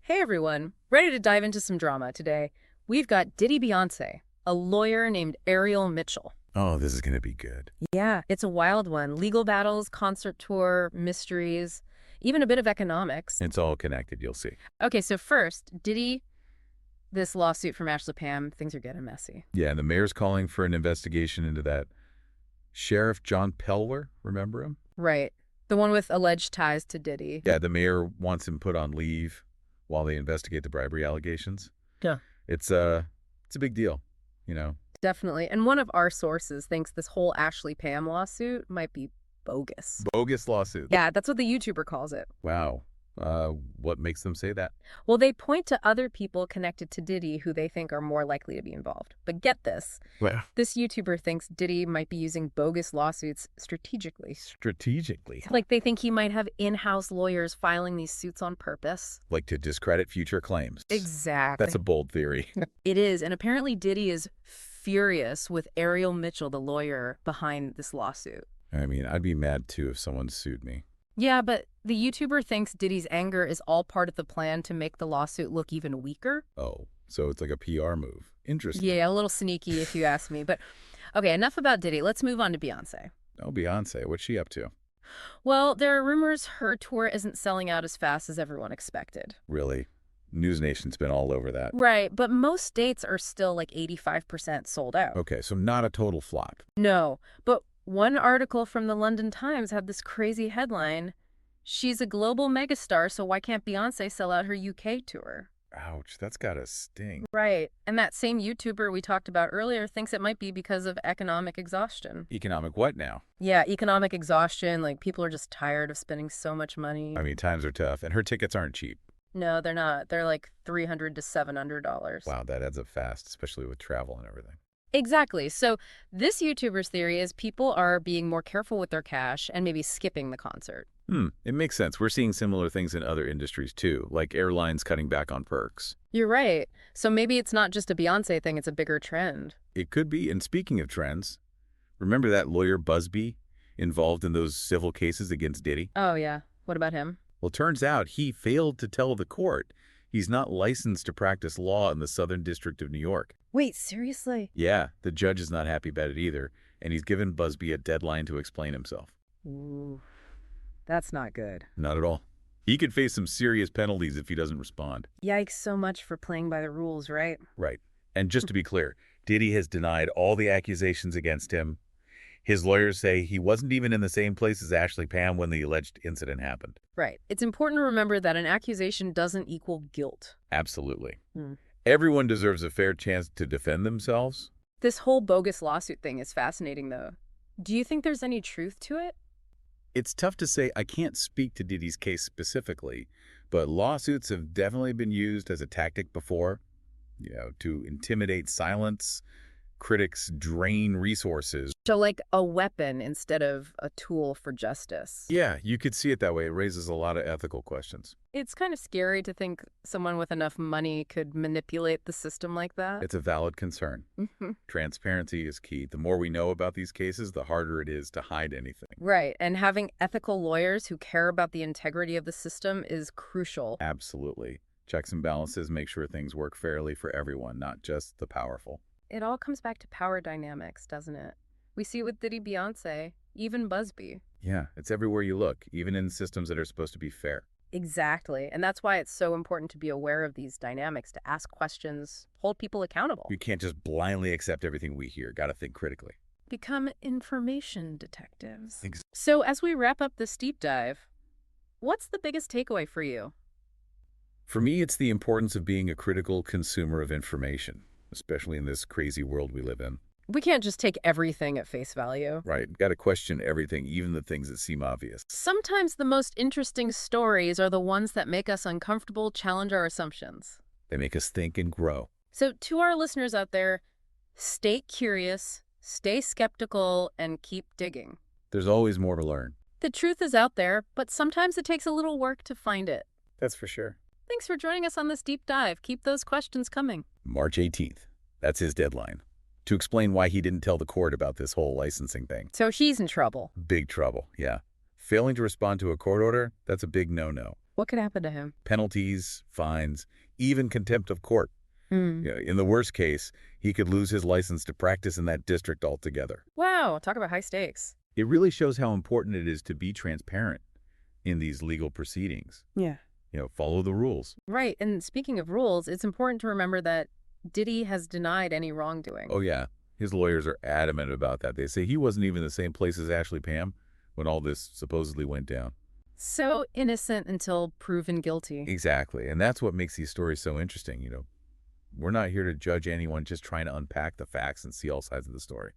Hey everyone, ready to dive into some drama today. We've got Diddy Beyoncé, a lawyer named Ariel Mitchell. Oh, this is going to be good. Yeah, it's a wild one. Legal battles, concert tour, mysteries, even a bit of economics. It's all connected, you'll see. Okay, so first, Diddy, this lawsuit from Ashley Pam, things are getting messy. Yeah, and the mayor's calling for an investigation into that Sheriff John Pelwer, remember him? Right. The one with alleged ties to Diddy. Yeah, the mayor wants him put on leave while they investigate the bribery allegations. Yeah. It's a big deal, you know. Definitely. And one of our sources thinks this whole Ashley Pam lawsuit might be bogus. Bogus lawsuit. Yeah, that's what the YouTuber calls it. Wow. What makes them say that? Well, they point to other people connected to Diddy who they think are more likely to be involved. But get this. Well, This YouTuber thinks Diddy might be using bogus lawsuits strategically. strategically. Like they think he might have in-house lawyers filing these suits on purpose. Like to discredit future claims. Exactly. That's a bold theory. It is. And apparently Diddy is furious with Ariel Mitchell, the lawyer behind this lawsuit. I mean, I'd be mad too if someone sued me. Yeah, but the YouTuber thinks Diddy's anger is all part of the plan to make the lawsuit look even weaker. Oh, so it's like a PR move. Interesting. Yeah, a little sneaky if you ask me. But okay, enough about Diddy. Let's move on to Beyoncé. Oh, Beyoncé, what's she up to? Well, there are rumors her tour isn't selling out as fast as everyone expected. Really? News Nation's been all over that. Right, but most dates are still like 85% sold out. Okay, so not a total flop. No, but one article from the London Times had this crazy headline: "She's a global megastar, so why can't Beyoncé sell out her UK tour?" Ouch, that's gotta sting. Right, and that same YouTuber we talked about earlier thinks it might be because of economic exhaustion. Economic what now? Yeah, economic exhaustion, like people are just tired of spending so much money. I mean, times are tough, and her tickets aren't cheap. No, they're not. They're like $300 to $700. Wow, that adds up fast, especially with travel and everything. Exactly. So this YouTuber's theory is people are being more careful with their cash and maybe skipping the concert. It makes sense. We're seeing similar things in other industries too, like airlines cutting back on perks. You're right. So maybe it's not just a Beyoncé thing, it's a bigger trend. It could be, and speaking of trends, remember that lawyer Busby involved in those civil cases against Diddy? Oh, yeah. What about him? Well, turns out he failed to tell the court he's not licensed to practice law in the Southern District of New York. Wait, seriously? Yeah, the judge is not happy about it either, and he's given Busby a deadline to explain himself. Ooh, that's not good. Not at all. He could face some serious penalties if he doesn't respond. Yikes, so much for playing by the rules, right? Right. And just to be clear, Diddy has denied all the accusations against him. His lawyers say he wasn't even in the same place as Ashley Pam when the alleged incident happened. Right. It's important to remember that an accusation doesn't equal guilt. Absolutely. Hmm. Everyone deserves a fair chance to defend themselves. This whole bogus lawsuit thing is fascinating, though. Do you think there's any truth to it? It's tough to say. I can't speak to Diddy's case specifically, but lawsuits have definitely been used as a tactic before, to intimidate silence. Critics drain resources. So like a weapon instead of a tool for justice. Yeah, you could see it that way. It raises a lot of ethical questions. It's kind of scary to think someone with enough money could manipulate the system like that. It's a valid concern. Transparency is key. The more we know about these cases, the harder it is to hide anything. Right, and having ethical lawyers who care about the integrity of the system is crucial. Absolutely. Checks and balances make sure things work fairly for everyone, not just the powerful. It all comes back to power dynamics, doesn't it? We see it with Diddy, Beyoncé, even Busby. Yeah, it's everywhere you look, even in systems that are supposed to be fair. Exactly, and that's why it's so important to be aware of these dynamics, to ask questions, hold people accountable. You can't just blindly accept everything we hear. Got to think critically. Become information detectives. Ex- So as we wrap up this deep dive, what's the biggest takeaway for you? For me, it's the importance of being a critical consumer of information, especially in this crazy world we live in. We can't just take everything at face value. Right. Got to question everything, even the things that seem obvious. Sometimes the most interesting stories are the ones that make us uncomfortable, challenge our assumptions. They make us think and grow. So to our listeners out there, stay curious, stay skeptical, and keep digging. There's always more to learn. The truth is out there, but sometimes it takes a little work to find it. That's for sure. Thanks for joining us on this deep dive. Keep those questions coming. March 18th. That's his deadline. To explain why he didn't tell the court about this whole licensing thing. So he's in trouble. Big trouble, yeah. Failing to respond to a court order, that's a big no-no. What could happen to him? Penalties, fines, even contempt of court. Hmm. In the worst case, he could lose his license to practice in that district altogether. Wow, talk about high stakes. It really shows how important it is to be transparent in these legal proceedings. Yeah. Follow the rules. Right, and speaking of rules, it's important to remember that Diddy has denied any wrongdoing. Oh, yeah. His lawyers are adamant about that. They say he wasn't even in the same place as Ashley Pam when all this supposedly went down. So innocent until proven guilty. Exactly. And that's what makes these stories so interesting. We're not here to judge anyone, just trying to unpack the facts and see all sides of the story.